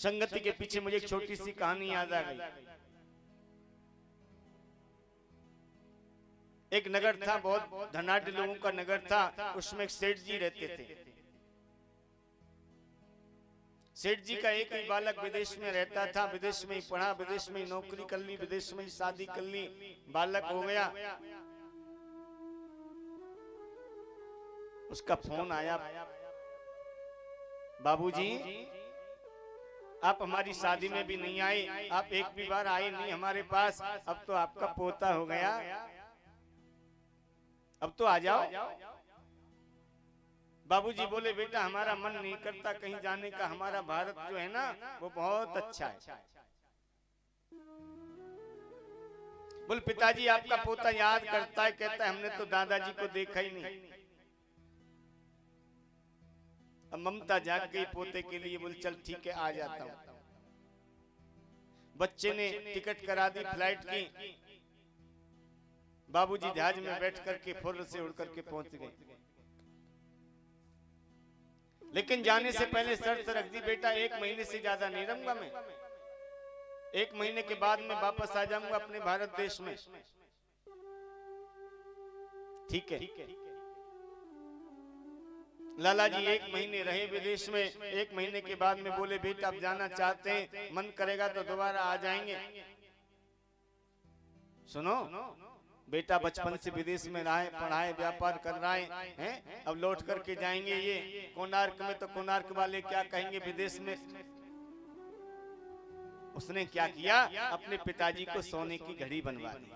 संगति के पीछे मुझे एक छोटी सी कहानी याद आ गई। एक नगर था, बहुत धनाढ़ लोगों का नगर था। उसमें एक सेठ जी रहते थे। सेठ जी का एक ही बालक विदेश में रहता था। विदेश में ही पढ़ा, विदेश में ही नौकरी कर ली, विदेश में ही शादी कर ली, बालक हो गया। उसका फोन आया, बाबूजी आप हमारी शादी में भी नहीं आए, आप एक भी बार आए नहीं हमारे पास, अब तो आपका पोता हो गया, अब तो आ जाओ। बाबूजी बोले बेटा हमारा मन नहीं करता कहीं जाने का, हमारा भारत जो है ना वो बहुत अच्छा है। बोले पिताजी आपका पोता याद करता है, कहता है हमने तो दादाजी को देखा ही नहीं। अब ममता जाग गई पोते के लिए। बोले चल ठीक है आ जाता हूं। बच्चे ने टिकट करा दी फ्लाइट की। बाबूजी जहाज में बैठ करके फुर्र से उड़ करके पहुंच गए। लेकिन जाने से पहले शर्त रख दी, बेटा 1 महीने से ज्यादा नहीं रहूंगा मैं, 1 महीने के बाद मैं वापस आ जाऊंगा अपने भारत देश में। ठीक है। लाला जी 1 महीने रहे विदेश में। 1 महीने के बाद में बोले बेटा अब जाना चाहते हैं, मन करेगा तो दोबारा आ जाएंगे। सुनो बेटा बचपन से विदेश में रहा है, पढ़ा है, व्यापार कर रहा है, अब लौट करके जाएंगे ये कोणार्क में, तो कोणार्क वाले क्या कहेंगे विदेश में। उसने क्या किया, अपने पिताजी को सोने की घड़ी बनवा दी,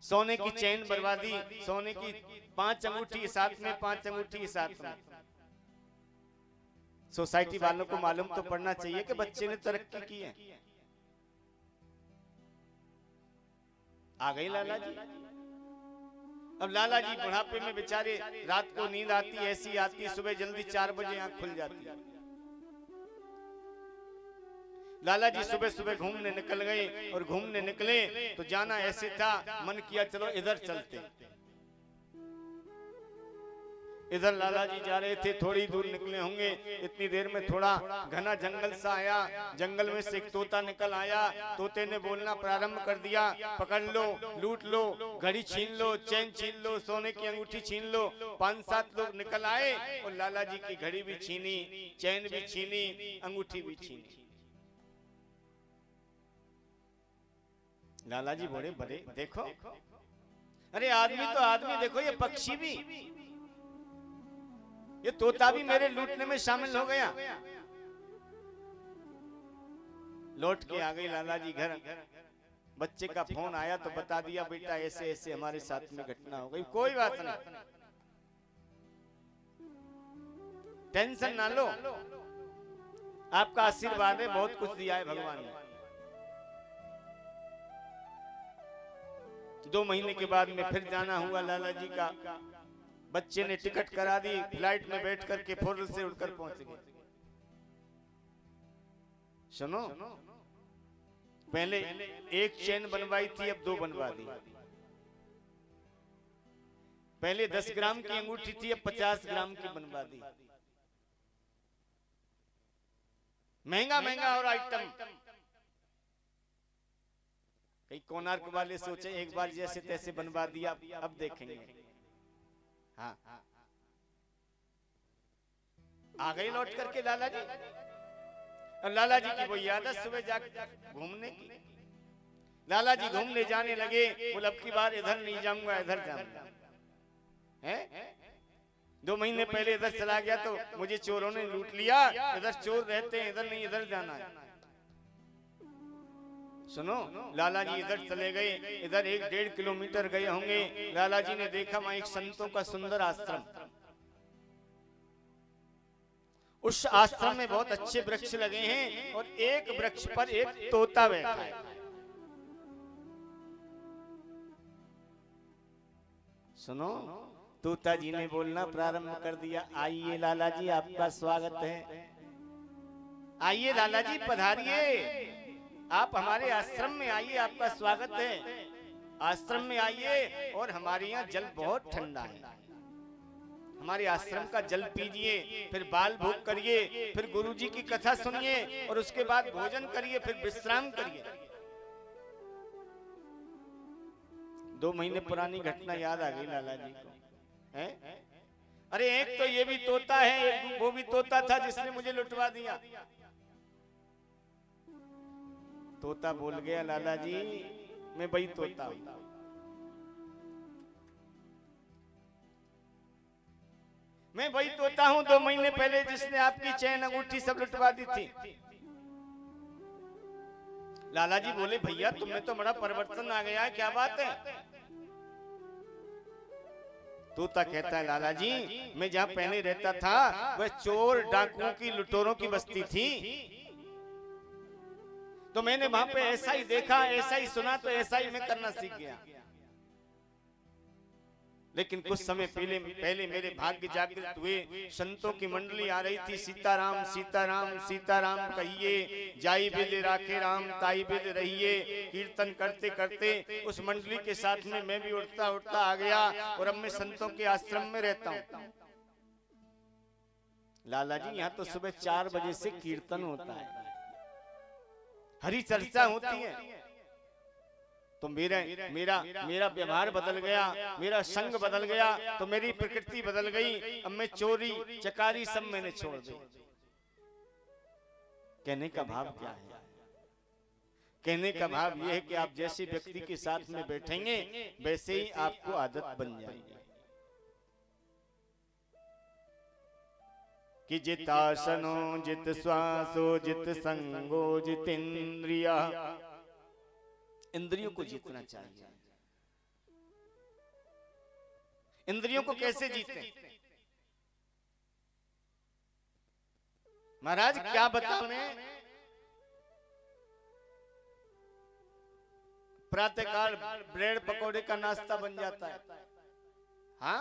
सोने की चेन बनवा दी, सोने की 5 अंगूठी साथ में, 5 अंगूठी साथ में। सोसाइटी वालों को मालूम तो पड़ना चाहिए कि बच्चे ने तरक्की की है। आ गई लाला जी। अब लाला जी बुढ़ापे में बेचारे, रात को नींद आती ऐसी आती, सुबह जल्दी 4 बजे आंख खुल जाती। लाला जी सुबह सुबह घूमने निकल गए, और घूमने निकले तो जाना ऐसे था, मन किया चलो इधर चलते। इधर लाला जी जा रहे थे, थोड़ी दूर निकले होंगे, इतनी देर में थोड़ा घना जंगल सा आया। जंगल में से एक तोता निकल आया। तोते ने बोलना प्रारंभ कर दिया, पकड़ लो, लूट लो, घड़ी छीन लो, चैन छीन लो, सोने की अंगूठी छीन लो। 5-7 लोग निकल आए और लाला जी की घड़ी भी छीनी, चैन भी छीनी, अंगूठी भी छीनी। लाला जी बोले बड़े देखो, अरे आदमी तो आदमी, देखो ये पक्षी भी, ये तोता भी मेरे लूटने में शामिल हो गया। लौट के आ गई लाला जी घर। बच्चे का फोन आया तो बता दिया बेटा ऐसे ऐसे हमारे साथ में घटना हो गई। कोई बात नहीं, टेंशन ना लो, आपका आशीर्वाद है, बहुत कुछ दिया है भगवान ने। 2 महीने के बाद में फिर जाना हुआ लाला जी का। बच्चे ने टिकट करा दी, फ्लाइट में बैठ करके फुर्र से उड़कर पहुंच गए। सुनो, पहले 1 चेन बनवाई थी, अब 2 बनवा दी। पहले 10 ग्राम की अंगूठी थी, अब 50 ग्राम की बनवा दी। महंगा महंगा और आइटम। कई कोणार्क वाले सोचे एक बार जैसे तैसे बनवा दिया, अब देखेंगे। हाँ, आ गई लौट करके लाला जी। और लाला जी की वो आदत सुबह जाकर घूमने की। लाला जी घूमने जाने लगे। बोले अब की बार इधर नहीं जाऊंगा, इधर जाऊंगा। हैं 2 महीने पहले इधर चला गया तो मुझे चोरों ने लूट लिया, इधर चोर रहते हैं, इधर नहीं इधर जाना है। सुनो, लाला जी इधर चले गए। इधर 1-1.5 किलोमीटर गए होंगे। लाला जी ने देखा वहां एक संतों का सुंदर आश्रम। उस आश्रम में बहुत अच्छे वृक्ष लगे हैं और एक वृक्ष पर एक तोता बैठा है। सुनो, तोता जी ने बोलना प्रारंभ कर दिया, आइए लाला जी आपका स्वागत है, आइए लाला जी पधारिए, आप हमारे आश्रम में आइए, आपका स्वागत है। आश्रम में आइए और हमारे यहाँ जल बहुत ठंडा है। हमारे आश्रम का जल पीजिए, फिर बाल भोग करिए, फिर गुरु जी की कथा सुनिए और उसके बाद भोजन करिए, फिर विश्राम करिए। 2 महीने पुरानी घटना याद आ गई लाला जी को, है? अरे एक तो ये भी तोता है, एक वो भी तोता था जिसने मुझे लुटवा दिया। तोता बोल गया, लाला जी मैं वही तोता हूं। मैं वही तोता हूं 2 महीने पहले जिसने आपकी चैन अंगूठी सब लुटवा दी थी। लाला जी बोले, भैया तुम्हें तो बड़ा परिवर्तन आ गया है, क्या बात है? तोता कहता है, लाला जी मैं जहां पहले रहता था वह चोर डाकुओं की लुटेरों की बस्ती थी, तो मैंने वहां पे ऐसा ही देखा, ऐसा ही सुना, तो ऐसा ही मैं करना सीख गया। लेकिन कुछ समय पहले मेरे भाग्य जागृत हुए, संतों की मंडली आ रही थी, सीताराम सीताराम सीताराम कहिए, जाई बिद राखे राम ताई बिद रहिए, कीर्तन करते करते उस मंडली के साथ में मैं भी उठता उठता आ गया और अब मैं संतों के आश्रम में रहता हूं। लाला जी यहाँ तो सुबह 4 बजे से कीर्तन होता है, हरी चर्चा होती है, तो मेरा व्यवहार बदल गया, मेरा संग बदल गया, तो मेरी प्रकृति बदल गई। अब मैं चोरी चकारी सब मैंने छोड़ दी। कहने का भाव क्या है? कहने का भाव यह है कि आप जैसे व्यक्ति के साथ में बैठेंगे वैसे ही आपको आदत बन जाएगी। कि जित आसनो जित श्वासो जित संगो जित इंद्रिया, इंद्रियों को जीतना चाहिए। इंद्रियों को कैसे जीते? महाराज क्या बताऊं मैं, प्रातःकाल ब्रेड पकौड़े का नाश्ता बन जाता है,